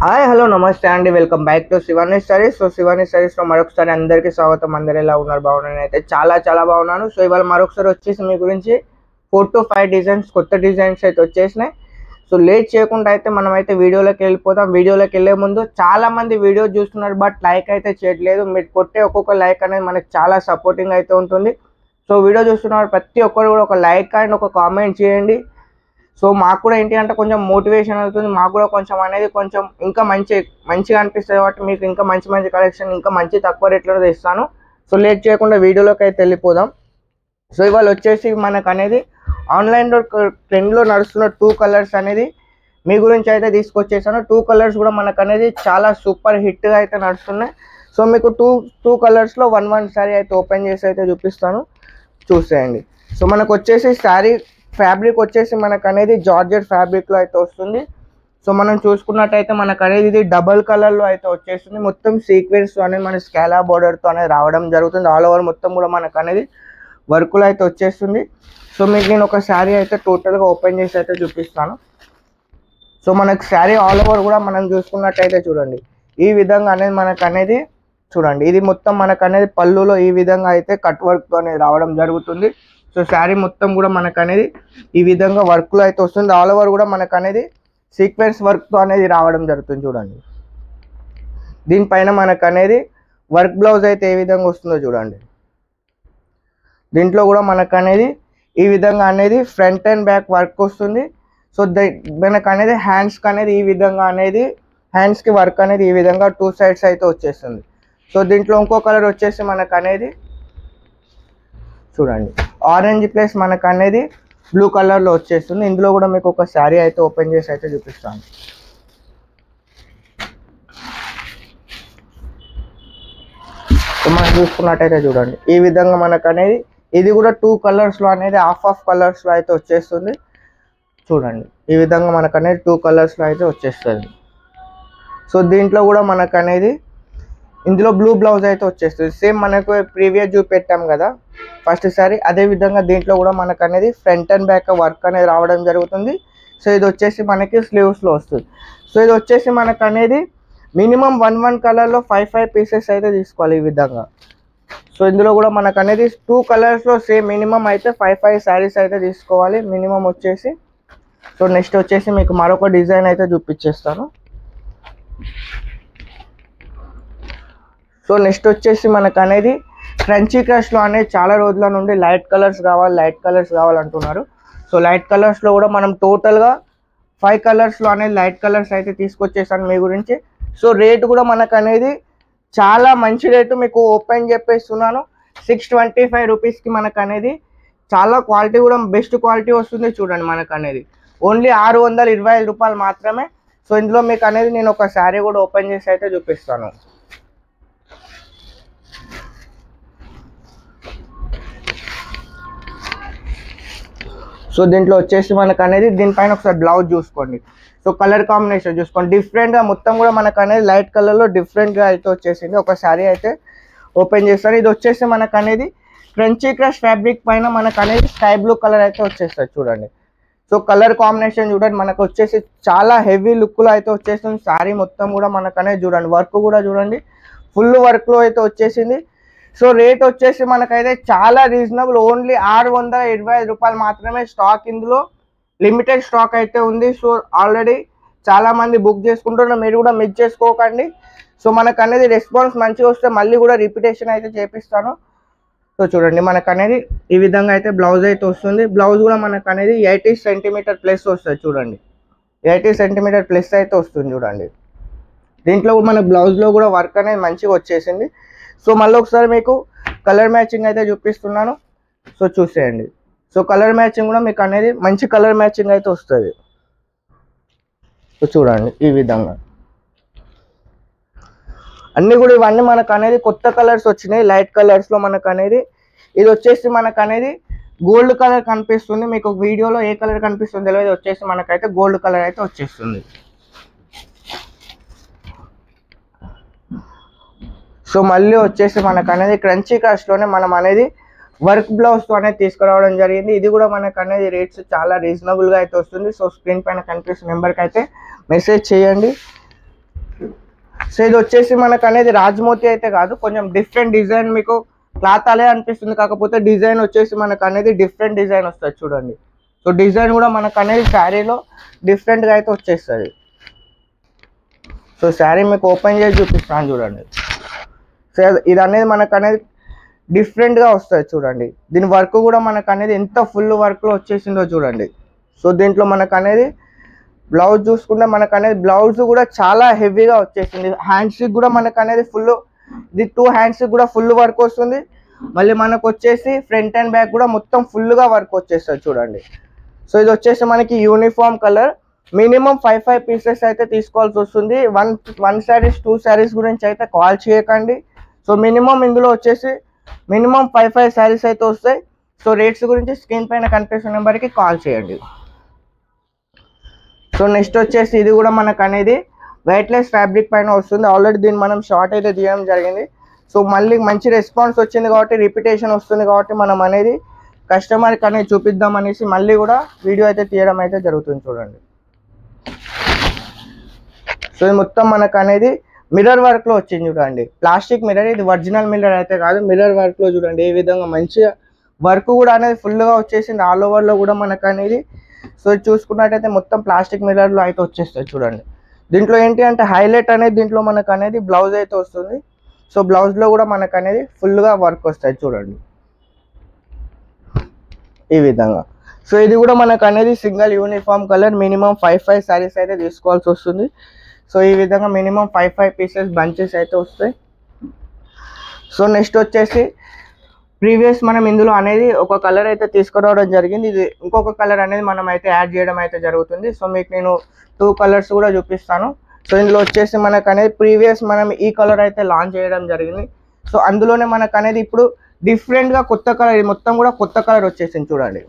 Hi hello నమస్తే అండి, welcome back to Shivani studies. So Shivani స్టడీస్లో మరొకసారి అందరికీ స్వాగతం. అందరు ఎలా ఉన్నారు? బాగున్నాను, అయితే చాలా బాగున్నాను. సో ఇవాళ మరొకసారి వచ్చేసి మీ గురించి 4 to 5 డిజైన్స్, కొత్త డిజైన్స్ అయితే వచ్చేసినాయి. సో లేట్ చేయకుండా అయితే మనం అయితే వీడియోలోకి వెళ్ళిపోతాం. వీడియోలోకి వెళ్ళే ముందు చాలా మంది వీడియో చూస్తున్నారు, బట్ లైక్ అయితే చేయట్లేదు. మీరు కొట్టే ఒక్కొక్క లైక్ అనేది మనకి చాలా సపోర్టింగ్ అయితే ఉంటుంది. సో వీడియో చూస్తున్నారు ప్రతి ఒక్కరు కూడా ఒక లైక్ అండ్ ఒక కామెంట్ చేయండి. సో మాకు కూడా ఏంటి అంటే కొంచెం మోటివేషన్ అవుతుంది, మాకు కూడా కొంచెం అనేది కొంచెం ఇంకా మంచిగా అనిపిస్తుంది. కాబట్టి మీకు ఇంకా మంచి కలెక్షన్ ఇంకా మంచి తక్కువ రేట్లో ఇస్తాను. సో లేట్ చేయకుండా వీడియోలోకి అయితే వెళ్ళిపోదాం. సో ఇవాళ వచ్చేసి మనకు అనేది ఆన్లైన్లో ట్రెండ్లో నడుస్తున్న 2 కలర్స్ అనేది మీ గురించి అయితే తీసుకొచ్చేసాను. 2 కలర్స్ కూడా మనకు అనేది చాలా సూపర్ హిట్గా అయితే నడుస్తున్నాయి. సో మీకు టూ కలర్స్లో వన్ శారీ అయితే ఓపెన్ చేసి అయితే చూపిస్తాను, చూసేయండి. సో మనకు వచ్చేసి శారీ ఫ్యాబ్రిక్ వచ్చేసి మనకు అనేది జార్జెట్ ఫ్యాబ్రిక్లో అయితే వస్తుంది. సో మనం చూసుకున్నట్టయితే మనకు అనేది ఇది డబల్ కలర్లో అయితే వచ్చేస్తుంది. మొత్తం సీక్వెన్స్ అనేది మన స్కాలా బోర్డర్తో అనేది రావడం జరుగుతుంది. ఆల్ ఓవర్ మొత్తం కూడా మనకు అనేది వర్కులో అయితే వచ్చేస్తుంది. సో మీకు నేను ఒక శారీ అయితే టోటల్గా ఓపెన్ చేసి అయితే చూపిస్తాను. సో మనకు శారీ ఆల్ ఓవర్ కూడా మనం చూసుకున్నట్టయితే చూడండి, ఈ విధంగా అనేది మనకు అనేది చూడండి, ఇది మొత్తం మనకు అనేది పళ్ళులో ఈ విధంగా అయితే కట్ వర్క్తో అనేది రావడం జరుగుతుంది. సో శారీ మొత్తం కూడా మనకు అనేది ఈ విధంగా వర్క్లో అయితే వస్తుంది. ఆల్ ఓవర్ కూడా మనకు అనేది సీక్వెన్స్ వర్క్తో అనేది రావడం జరుగుతుంది. చూడండి, దీనిపైన మనకు అనేది వర్క్ బ్లౌజ్ అయితే ఏ విధంగా వస్తుందో చూడండి. దీంట్లో కూడా మనకు అనేది ఈ విధంగా అనేది ఫ్రంట్ అండ్ బ్యాక్ వర్క్ వస్తుంది. సో మనకు అనేది హ్యాండ్స్కి అనేది ఈ విధంగా అనేది హ్యాండ్స్కి వర్క్ అనేది ఈ విధంగా 2 సైడ్స్ అయితే వచ్చేస్తుంది. సో దీంట్లో ఇంకో కలర్ వచ్చేసి మనకు అనేది చూడండి, ఆరెంజ్ ప్లస్ మనకు అనేది బ్లూ కలర్లో వచ్చేస్తుంది. ఇందులో కూడా మీకు ఒక శారీ అయితే ఓపెన్ చేసి అయితే చూపిస్తాను. సో మనం చూసుకున్నట్టయితే చూడండి, ఈ విధంగా మనకు అనేది ఇది కూడా 2 కలర్స్లో అనేది హాఫ్ కలర్స్లో అయితే వచ్చేస్తుంది. చూడండి, ఈ విధంగా మనకు అనేది 2 కలర్స్లో అయితే వచ్చేస్తుంది. సో దీంట్లో కూడా మనకు అనేది ఇందులో బ్లూ బ్లౌజ్ అయితే వచ్చేస్తుంది. సేమ్ మనకు ప్రీవియస్ చూపెట్టాం కదా ఫస్ట్ సారీ, అదే విధంగా దీంట్లో కూడా మనకు అనేది ఫ్రంట్ అండ్ బ్యాక్ వర్క్ అనేది రావడం జరుగుతుంది. సో ఇది వచ్చేసి మనకి స్లీవ్స్లో వస్తుంది. సో ఇది వచ్చేసి మనకు అనేది మినిమం 1 కలర్లో 5 పీసెస్ అయితే తీసుకోవాలి ఈ విధంగా. సో ఇందులో కూడా మనకు అనేది 2 కలర్స్లో సేమ్ మినిమం అయితే 5 శారీస్ అయితే తీసుకోవాలి మినిమం వచ్చేసి. సో నెక్స్ట్ వచ్చేసి మీకు మరొక డిజైన్ అయితే చూపించేస్తాను. సో నెక్స్ట్ వచ్చేసి మనకు అనేది క్రంచీ క్రష్లో అనేది చాలా రోజుల నుండి లైట్ కలర్స్ కావాలంటున్నారు. సో లైట్ కలర్స్లో కూడా మనం టోటల్గా 5 కలర్స్లో అనేది లైట్ కలర్స్ అయితే తీసుకొచ్చేసాను మీ గురించి. సో రేటు కూడా మనకు అనేది చాలా మంచి రేటు మీకు ఓపెన్ చెప్పేస్తున్నాను. 625 రూపీస్కి మనకు అనేది చాలా క్వాలిటీ కూడా బెస్ట్ క్వాలిటీ వస్తుంది. చూడండి, మనకు అనేది ఓన్లీ 625 రూపాయలు మాత్రమే. సో ఇందులో మీకు అనేది నేను ఒక శారీ కూడా ఓపెన్ చేసి అయితే చూపిస్తాను. సో దీంట్లో వచ్చేసి మనకు అనేది దీనిపైన ఒకసారి బ్లౌజ్ చూసుకోండి. సో కలర్ కాంబినేషన్ చూసుకోండి, డిఫరెంట్గా మొత్తం కూడా మనకు అనేది లైట్ కలర్లో డిఫరెంట్గా అయితే వచ్చేసింది. ఒక శారీ అయితే ఓపెన్ చేస్తాను. ఇది వచ్చేసి మనకు అనేది క్రంచీ క్రష్ ఫ్యాబ్రిక్ పైన మనకు అనేది స్కై బ్లూ కలర్ అయితే వచ్చేస్తుంది. చూడండి, సో కలర్ కాంబినేషన్ చూడండి, మనకు వచ్చేసి చాలా హెవీ లుక్లో అయితే వచ్చేస్తుంది. శారీ మొత్తం కూడా మనకు అనేది చూడండి, వర్క్ కూడా చూడండి ఫుల్ వర్క్లో అయితే వచ్చేసింది. సో రేట్ వచ్చేసి మనకైతే చాలా రీజనబుల్, ఓన్లీ 625 రూపాయలు మాత్రమే. స్టాక్ ఇందులో లిమిటెడ్ స్టాక్ అయితే ఉంది. సో ఆల్రెడీ చాలామంది బుక్ చేసుకుంటున్నారు, మీరు కూడా మిస్ చేసుకోకండి. సో మనకు అనేది రెస్పాన్స్ మంచిగా వస్తే మళ్ళీ కూడా రిపిటేషన్ అయితే చేపిస్తాను. సో చూడండి, మనకు అనేది ఈ విధంగా అయితే బ్లౌజ్ అయితే వస్తుంది. బ్లౌజ్ కూడా మనకు అనేది 80 సెంటీమీటర్ ప్లస్ వస్తుంది. చూడండి, 80 సెంటీమీటర్ ప్లస్ అయితే వస్తుంది. చూడండి, దీంట్లో మన బ్లౌజ్లో కూడా వర్క్ అనేది మంచిగా వచ్చేసింది. సో మళ్ళీ ఒకసారి మీకు కలర్ మ్యాచింగ్ అయితే చూపిస్తున్నాను, సో చూసేయండి. సో కలర్ మ్యాచింగ్ కూడా మీకు అనేది మంచి కలర్ మ్యాచింగ్ అయితే వస్తుంది. సో చూడండి, ఈ విధంగా అన్నీ కూడా ఇవన్నీ మనకు అనేది కొత్త కలర్స్ వచ్చినాయి. లైట్ కలర్స్లో మనకు అనేది ఇది వచ్చేసి మనకు అనేది గోల్డ్ కలర్ కనిపిస్తుంది. మీకు వీడియోలో ఏ కలర్ కనిపిస్తుంది తెలియదు, వచ్చేసి మనకైతే గోల్డ్ కలర్ అయితే వచ్చేస్తుంది. సో మళ్ళీ వచ్చేసి మనకు అనేది క్రంచీ క్రష్లోనే మనం అనేది వర్క్ బ్లౌజ్తో అనేది తీసుకురావడం జరిగింది. ఇది కూడా మనకు అనేది రేట్స్ చాలా రీజనబుల్గా అయితే వస్తుంది. సో స్క్రీన్ పైన కనిపిస్తున్న నెంబర్కి అయితే మెసేజ్ చేయండి. సో ఇది వచ్చేసి మనకు అనేది రాజ్మోతి అయితే కాదు, కొంచెం డిఫరెంట్ డిజైన్. మీకు క్లాత్ అలే అనిపిస్తుంది, కాకపోతే డిజైన్ వచ్చేసి మనకు అనేది డిఫరెంట్ డిజైన్ వస్తుంది చూడండి. సో డిజైన్ కూడా మనకు అనేది శారీలో డిఫరెంట్గా అయితే వచ్చేస్తుంది. సో శారీ మీకు ఓపెన్ చేసి చూపిస్తాను చూడండి. సో ఇది అనేది మనకు అనేది డిఫరెంట్గా వస్తుంది చూడండి. దీని వర్క్ కూడా మనకు అనేది ఎంత ఫుల్ వర్క్లో వచ్చేసిందో చూడండి. సో దీంట్లో మనకు అనేది బ్లౌజ్ చూసుకుంటే మనకు అనేది బ్లౌజ్ కూడా చాలా హెవీగా వచ్చేసింది. హ్యాండ్స్కి కూడా మనకు అనేది ఫుల్, ఇది 2 హ్యాండ్స్కి కూడా ఫుల్ వర్క్ వస్తుంది. మళ్ళీ మనకు వచ్చేసి ఫ్రంట్ అండ్ బ్యాక్ కూడా మొత్తం ఫుల్గా వర్క్ వచ్చేస్తుంది చూడండి. సో ఇది వచ్చేసి మనకి యూనిఫామ్ కలర్. మినిమం 5 పీసెస్ అయితే తీసుకోవాల్సి వస్తుంది. 1 శారీస్ 2 శారీస్ గురించి అయితే కాల్ చేయకండి. సో మినిమం ఇందులో వచ్చేసి మినిమం 5 శారీస్ అయితే వస్తాయి. సో రేట్స్ గురించి స్క్రీన్ పైన కనిపిస్తున్న నెంబర్కి కాల్ చేయండి. సో నెక్స్ట్ వచ్చేసి ఇది కూడా మనకు అనేది వెయిట్లెస్ ఫ్యాబ్రిక్ పైన వస్తుంది. ఆల్రెడీ దీన్ని మనం షార్ట్ అయితే తీయడం జరిగింది. సో మళ్ళీ మంచి రెస్పాన్స్ వచ్చింది కాబట్టి, రిపిటేషన్ వస్తుంది కాబట్టి మనం అనేది కస్టమర్కి అనేది చూపిద్దాం అనేసి మళ్ళీ కూడా వీడియో అయితే తీయడం అయితే జరుగుతుంది చూడండి. సో ఇది మొత్తం మనకు అనేది మిర్రర్ వర్క్లో వచ్చింది చూడండి. ప్లాస్టిక్ మిర్రర్, ఇది ఒరిజినల్ మిర్రర్ అయితే కాదు, మిర్రర్ వర్క్లో చూడండి ఏ విధంగా మంచిగా వర్క్ కూడా అనేది ఫుల్గా వచ్చేసింది. ఆల్ ఓవర్లో కూడా మనకు అనేది. సో చూసుకున్నట్టయితే మొత్తం ప్లాస్టిక్ మిర్రర్లో అయితే వచ్చేస్తుంది చూడండి. దీంట్లో ఏంటి అంటే హైలైట్ అనేది దీంట్లో మనకు అనేది బ్లౌజ్ అయితే వస్తుంది. సో బ్లౌజ్లో కూడా మనకు అనేది ఫుల్గా వర్క్ వస్తుంది చూడండి ఈ విధంగా. సో ఇది కూడా మనకు అనేది single uniform colour. Minimum 5 saris అయితే తీసుకోవాల్సి వస్తుంది. సో ఈ విధంగా మినిమం 5 పీసెస్ బంచెస్ అయితే వస్తాయి. సో నెక్స్ట్ వచ్చేసి ప్రీవియస్ మనం ఇందులో అనేది ఒక కలర్ అయితే తీసుకురావడం జరిగింది. ఇది ఇంకొక కలర్ అనేది మనం అయితే యాడ్ చేయడం అయితే జరుగుతుంది. సో మీకు నేను 2 కలర్స్ కూడా చూపిస్తాను. సో ఇందులో వచ్చేసి మనకు అనేది ప్రీవియస్ మనం ఈ కలర్ అయితే లాంచ్ చేయడం జరిగింది. సో అందులోనే మనకు అనేది ఇప్పుడు డిఫరెంట్గా కొత్త కలర్, ఇది మొత్తం కూడా కొత్త కలర్ వచ్చేసింది చూడండి.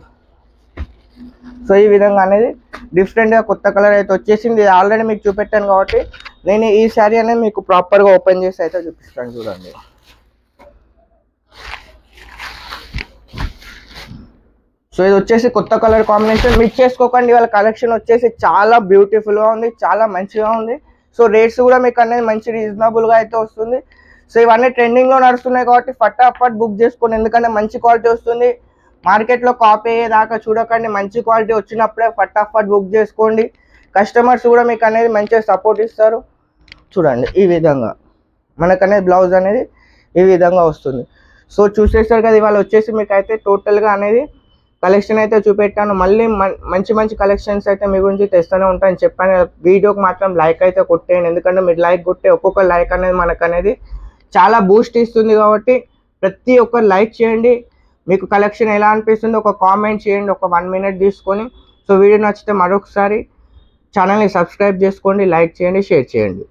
సో ఈ విధంగా అనేది డిఫరెంట్గా కొత్త కలర్ అయితే వచ్చేసింది. ఇది ఆల్రెడీ మీకు చూపెట్టాను కాబట్టి నేను ఈ శారీ అనేది మీకు ప్రాపర్గా ఓపెన్ చేసి అయితే చూపిస్తాను చూడండి. సో ఇది వచ్చేసి కొత్త కలర్ కాంబినేషన్. మిక్స్ చేసుకోకండి, వాళ్ళ కలెక్షన్ వచ్చేసి చాలా బ్యూటిఫుల్గా ఉంది, చాలా మంచిగా ఉంది. సో రేట్స్ కూడా మీకు అనేది మంచి రీజనబుల్గా అయితే వస్తుంది. సో ఇవన్నీ ట్రెండింగ్లో నడుస్తున్నాయి కాబట్టి ఫటాఫట్ బుక్ చేసుకోండి, ఎందుకంటే మంచి క్వాలిటీ వస్తుంది. మార్కెట్లో కాపీ అయ్యేదాకా చూడకండి, మంచి క్వాలిటీ వచ్చినప్పుడే ఫటాఫట్ బుక్ చేసుకోండి. కస్టమర్స్ కూడా మీకు అనేది మంచిగా సపోర్ట్ ఇస్తారు చూడండి. ఈ విధంగా మనకు అనేది బ్లౌజ్ అనేది ఈ విధంగా వస్తుంది. సో చూసేసారు కదా, ఇవాళ వచ్చేసి మీకు అయితే టోటల్గా అనేది కలెక్షన్ అయితే చూపెట్టాను. మళ్ళీ మంచి మంచి కలెక్షన్స్ అయితే మీ గురించి తెస్తూనే ఉంటాను చెప్పాను. వీడియోకి మాత్రం లైక్ అయితే కొట్టేయండి, ఎందుకంటే మీరు లైక్ కొట్టే ఒక్కొక్క లైక్ అనేది మనకు అనేది చాలా బూస్ట్ ఇస్తుంది. కాబట్టి ప్రతి ఒక్కరు లైక్ చేయండి. మీకు కలెక్షన్ ఎలా అనిపిస్తుందో ఒక కామెంట్ చేయండి, ఒక 1 మినిట్ తీసుకొని. సో వీడియో నచ్చితే మరొకసారి ఛానల్ని సబ్స్క్రైబ్ చేసుకోండి, లైక్ చేయండి, షేర్ చేయండి.